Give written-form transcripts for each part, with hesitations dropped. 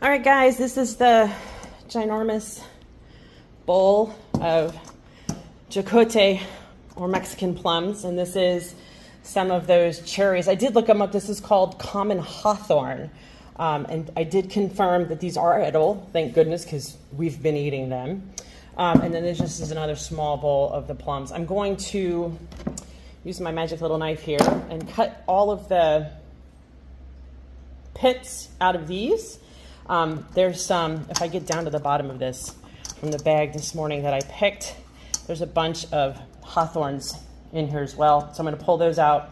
All right, guys, this is the ginormous bowl of chacote or Mexican plums, and this is some of those cherries. I did look them up. This is called common hawthorn, and I did confirm that these are edible, thank goodness, because we've been eating them. And then there's just another small bowl of the plums. I'm going to use my magic little knife here and cut all of the pits out of these. There's some, if I get down to the bottom of this from the bag this morning that I picked, there's a bunch of hawthorns in here as well. So I'm going to pull those out,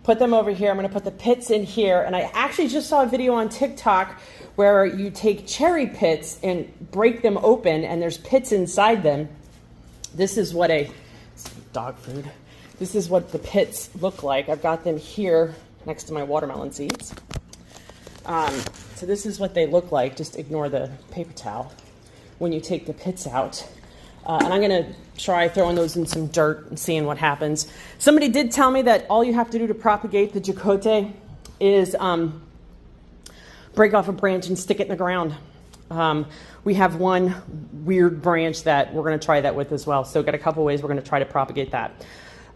put them over here. I'm going to put the pits in here. And I actually just saw a video on TikTok where you take cherry pits and break them open and there's pits inside them. This is what dog food. This is what the pits look like. I've got them here next to my watermelon seeds. So this is what they look like. Just ignore the paper towel when you take the pits out. And I'm going to try throwing those in some dirt and seeing what happens. Somebody did tell me that all you have to do to propagate the chacote is break off a branch and stick it in the ground. We have one weird branch that we're going to try that with as well. So got a couple ways we're going to try to propagate that.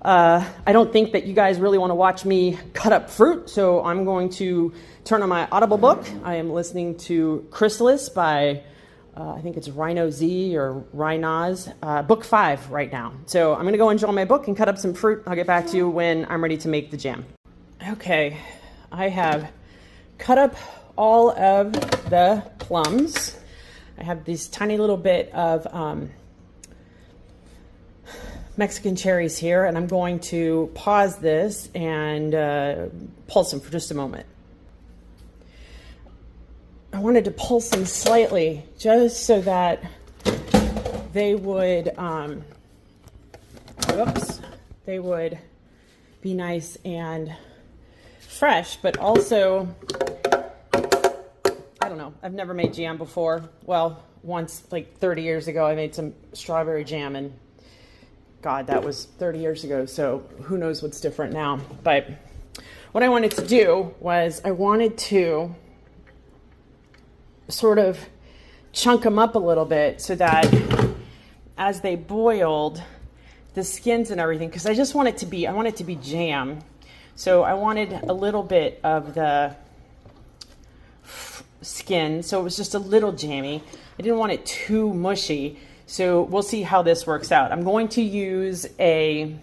I don't think that you guys really want to watch me cut up fruit, so I'm going to turn on my Audible book. I am listening to Chrysalis by, I think it's Rhino Z or Rhinaz, book 5 right now. So I'm going to go enjoy my book and cut up some fruit. I'll get back to you when I'm ready to make the jam. Okay, I have cut up all of the plums. I have this tiny little bit of Mexican cherries here, and I'm going to pause this and pulse them for just a moment. I wanted to pulse them slightly just so that they would, they would be nice and fresh, but also, I don't know, I've never made jam before. Well, once, like 30 years ago, I made some strawberry jam, and God, that was 30 years ago, so who knows what's different now. But what I wanted to do was I wanted to sort of chunk them up a little bit so that as they boiled, the skins and everything, because I just want it to be, I want it to be jam. So I wanted a little bit of the skin, so it was just a little jammy. I didn't want it too mushy. So we'll see how this works out. I'm going to use a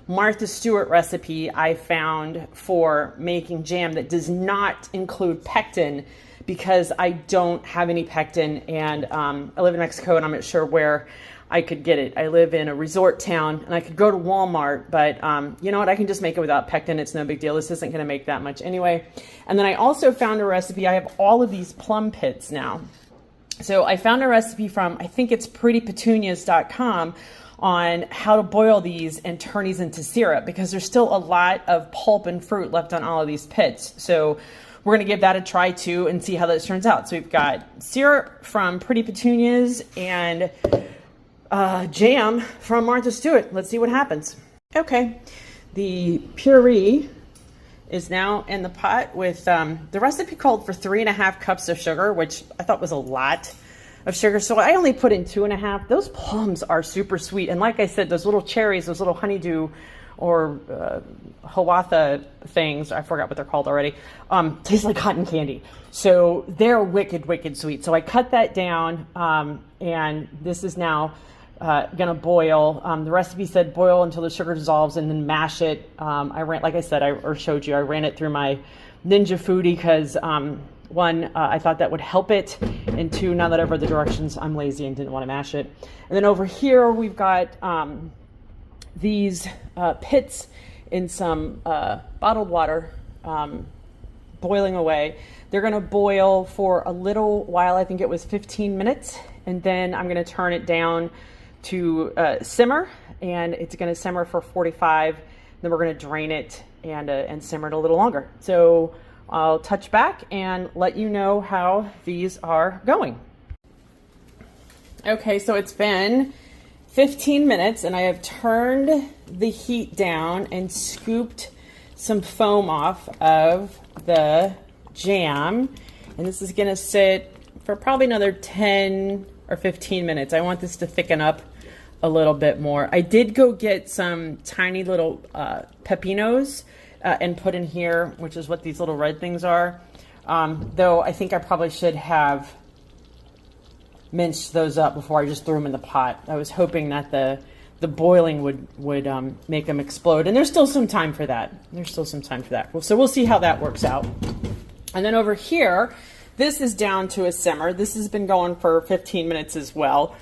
Martha Stewart recipe I found for making jam that does not include pectin because I don't have any pectin, and I live in Mexico and I'm not sure where I could get it. I live in a resort town and I could go to Walmart, but you know what? I can just make it without pectin. It's no big deal. This isn't going to make that much anyway. And then I also found a recipe. I have all of these plum pits now. So I found a recipe from, I think it's prettypetunias.com on how to boil these and turn these into syrup, because there's still a lot of pulp and fruit left on all of these pits. So we're going to give that a try too and see how this turns out. So we've got syrup from Pretty Petunias and jam from Martha Stewart. Let's see what happens. Okay, the puree is now in the pot with, the recipe called for 3.5 cups of sugar, which I thought was a lot of sugar. So I only put in 2.5. Those plums are super sweet. And like I said, those little cherries, those little honeydew or Hiawatha things, I forgot what they're called already, taste like cotton candy. So they're wicked, wicked sweet. So I cut that down, and this is now gonna boil. The recipe said boil until the sugar dissolves and then mash it. Like I said, I showed you, I ran it through my Ninja Foodie because one, I thought that would help it, and two, now that I've read the directions, I'm lazy and didn't want to mash it. And then over here we've got these pits in some bottled water boiling away. They're going to boil for a little while. I think it was 15 minutes, and then I'm going to turn it down to simmer, and it's going to simmer for 45. Then we're going to drain it and simmer it a little longer. So I'll touch back and let you know how these are going. Okay, so it's been 15 minutes and I have turned the heat down and scooped some foam off of the jam. And this is gonna sit for probably another 10 or 15 minutes. I want this to thicken up a little bit more. I did go get some tiny little pepinos and put in here, which is what these little red things are. Though I think I probably should have minced those up before I just threw them in the pot. I was hoping that the boiling would make them explode. And there's still some time for that. So we'll see how that works out. And then over here, this is down to a simmer. This has been going for 15 minutes as well.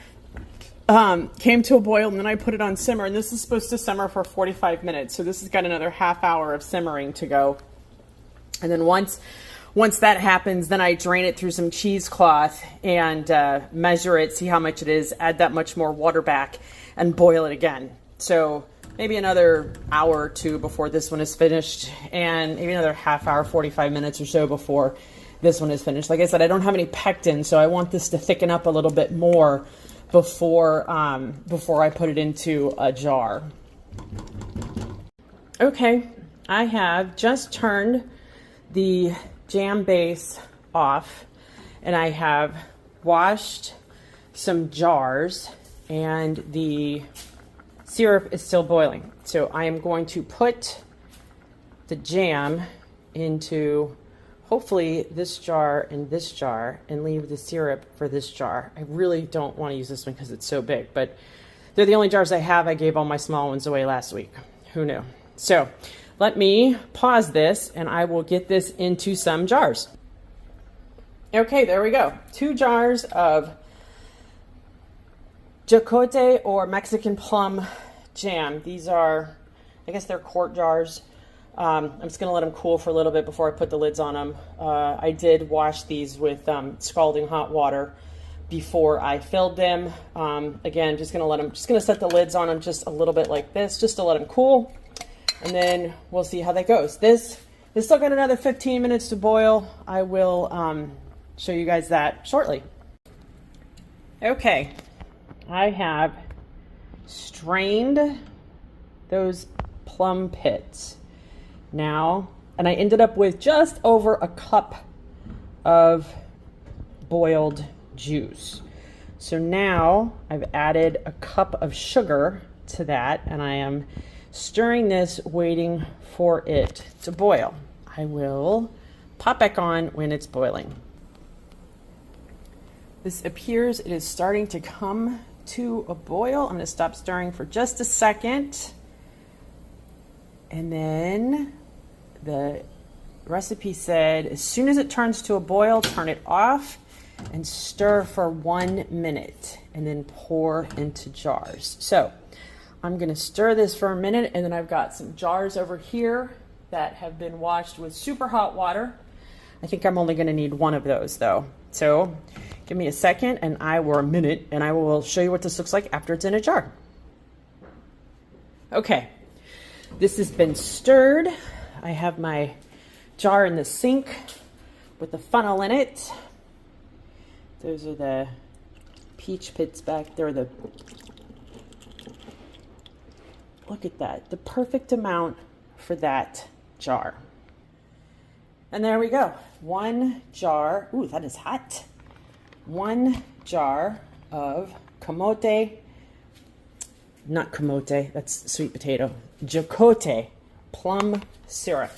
Came to a boil, and then I put it on simmer, and this is supposed to simmer for 45 minutes. So this has got another half hour of simmering to go. And then once that happens, then I drain it through some cheesecloth and measure it, see how much it is, add that much more water back, and boil it again. So maybe another hour or two before this one is finished, and maybe another half hour, 45 minutes or so before this one is finished. Like I said, I don't have any pectin, so I want this to thicken up a little bit more before I put it into a jar. Okay, I have just turned the jam base off, and I have washed some jars, and the syrup is still boiling. So I am going to put the jam into hopefully this jar and this jar, and leave the syrup for this jar. I really don't want to use this one because it's so big, but they're the only jars I have. I gave all my small ones away last week. Who knew? So let me pause this, and I will get this into some jars. Okay, there we go. 2 jars of Jocote or Mexican plum jam. These are, I guess they're quart jars. I'm just going to let them cool for a little bit before I put the lids on them. I did wash these with scalding hot water before I filled them. Again, just going to set the lids on them just a little bit like this, just to let them cool. And then we'll see how that goes. This still got another 15 minutes to boil. I will show you guys that shortly. Okay, I have strained those plum pits now, and I ended up with just over a cup of boiled juice. So now I've added a cup of sugar to that, and I am stirring this, waiting for it to boil. I will pop back on when it's boiling. This appears it is starting to come to a boil. I'm going to stop stirring for just a second, and then the recipe said as soon as it turns to a boil, turn it off and stir for 1 minute, and then pour into jars. So I'm going to stir this for a minute, and then I've got some jars over here that have been washed with super hot water. I think I'm only going to need 1 of those though. So give me a second, and a minute, and I will show you what this looks like after it's in a jar. Okay, this has been stirred. I have my jar in the sink with the funnel in it. Those are the peach pits back there. Look at that, the perfect amount for that jar. And there we go, 1 jar, ooh, that is hot. 1 jar of camote, not camote, that's sweet potato, Jocote plum syrup,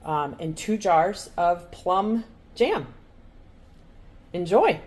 and 2 jars of plum jam. Enjoy.